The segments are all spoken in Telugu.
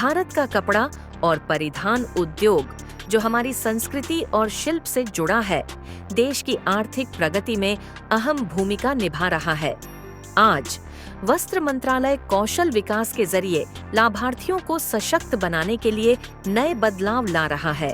भारत का कपड़ा और परिधान उद्योग, जो हमारी संस्कृति और शिल्प से जुड़ा है, देश की आर्थिक प्रगति में अहम भूमिका निभा रहा है। आज वस्त्र मंत्रालय कौशल विकास के जरिए लाभार्थियों को सशक्त बनाने के लिए नए बदलाव ला रहा है।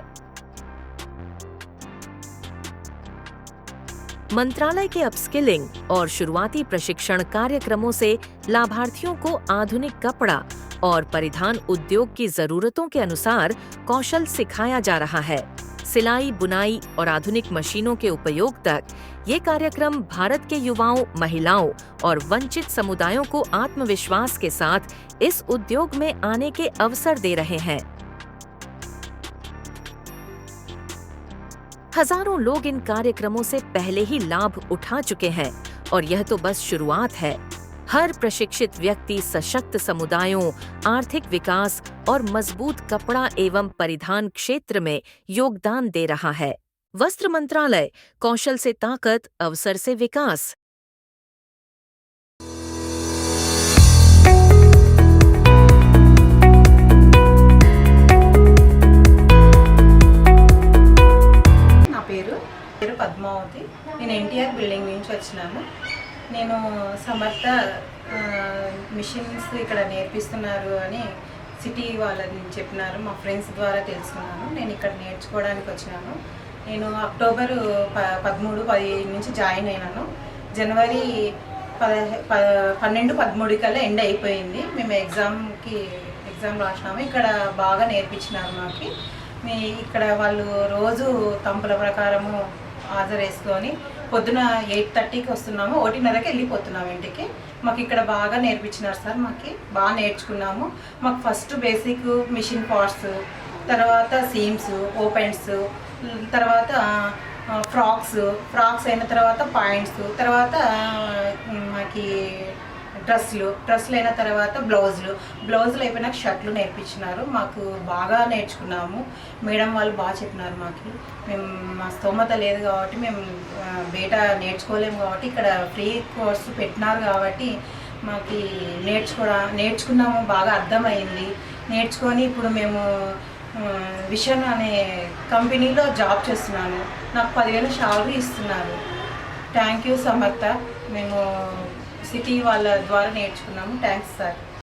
मंत्रालय के अपस्किलिंग और शुरुआती प्रशिक्षण कार्यक्रमों से लाभार्थियों को आधुनिक कपड़ा और परिधान उद्योग की जरूरतों के अनुसार कौशल सिखाया जा रहा है। सिलाई, बुनाई और आधुनिक मशीनों के उपयोग तक ये कार्यक्रम भारत के युवाओं, महिलाओं और वंचित समुदायों को आत्मविश्वास के साथ इस उद्योग में आने के अवसर दे रहे हैं। हजारों लोग इन कार्यक्रमों से पहले ही लाभ उठा चुके हैं और यह तो बस शुरुआत है। हर प्रशिक्षित व्यक्ति सशक्त समुदायों, आर्थिक विकास और मजबूत कपड़ा एवं परिधान क्षेत्र में योगदान दे रहा है। वस्त्र मंत्रालय, कौशल से ताकत, अवसर से विकास। నా పేరు పద్మావతి. నేను ఎన్టీఆర్ బిల్డింగ్ నుంచి వచ్చినాను. నేను సమర్థ మిషన్స్ ఇక్కడ నేర్పిస్తున్నారు అని సిటీ వాళ్ళని చెప్పినారు. మా ఫ్రెండ్స్ ద్వారా తెలుసుకున్నాను. నేను ఇక్కడ నేర్చుకోవడానికి వచ్చినాను. నేను అక్టోబర్ 13-15 నుంచి జాయిన్ అయినాను. జనవరి 12-13 కల్లా ఎండ్ అయిపోయింది. మేము ఎగ్జామ్ రాసినాము. ఇక్కడ బాగా నేర్పించినారు మాకు. ఇక్కడ వాళ్ళు రోజు తంపుల ప్రకారము హాజరేసుకొని పొద్దున 8:30కి వస్తున్నాము, 1:30కి వెళ్ళిపోతున్నాము ఇంటికి. మాకు ఇక్కడ బాగా నేర్పించినారు సార్. మాకు బాగా నేర్చుకున్నాము. మాకు ఫస్ట్ బేసిక్ మిషన్ పార్ట్స్, తర్వాత సీమ్స్, ఓపెన్స్, తర్వాత ఫ్రాక్స్ అయిన తర్వాత పాయింట్స్, తర్వాత మాకు డ్రెస్సులు అయిన తర్వాత బ్లౌజులు అయిపోయినాక షర్ట్లు నేర్పించినారు. మాకు బాగా నేర్చుకున్నాము. మేడం వాళ్ళు బాగా చెప్పినారు మాకు. మా స్తోమత లేదు కాబట్టి మేము బయట నేర్చుకోలేము కాబట్టి ఇక్కడ ఫ్రీ కోర్సు పెట్టినారు కాబట్టి మాకు నేర్చుకున్నాము. బాగా అర్థమైంది. నేర్చుకొని ఇప్పుడు మేము విషన్ అనే కంపెనీలో జాబ్ చేస్తున్నాను. నాకు 10,000 శాలరీ ఇస్తున్నారు. థ్యాంక్ యూ సమర్థ. మేము సిటీ వాళ్ళ ద్వారా నేర్చుకున్నాము. Thanks sir.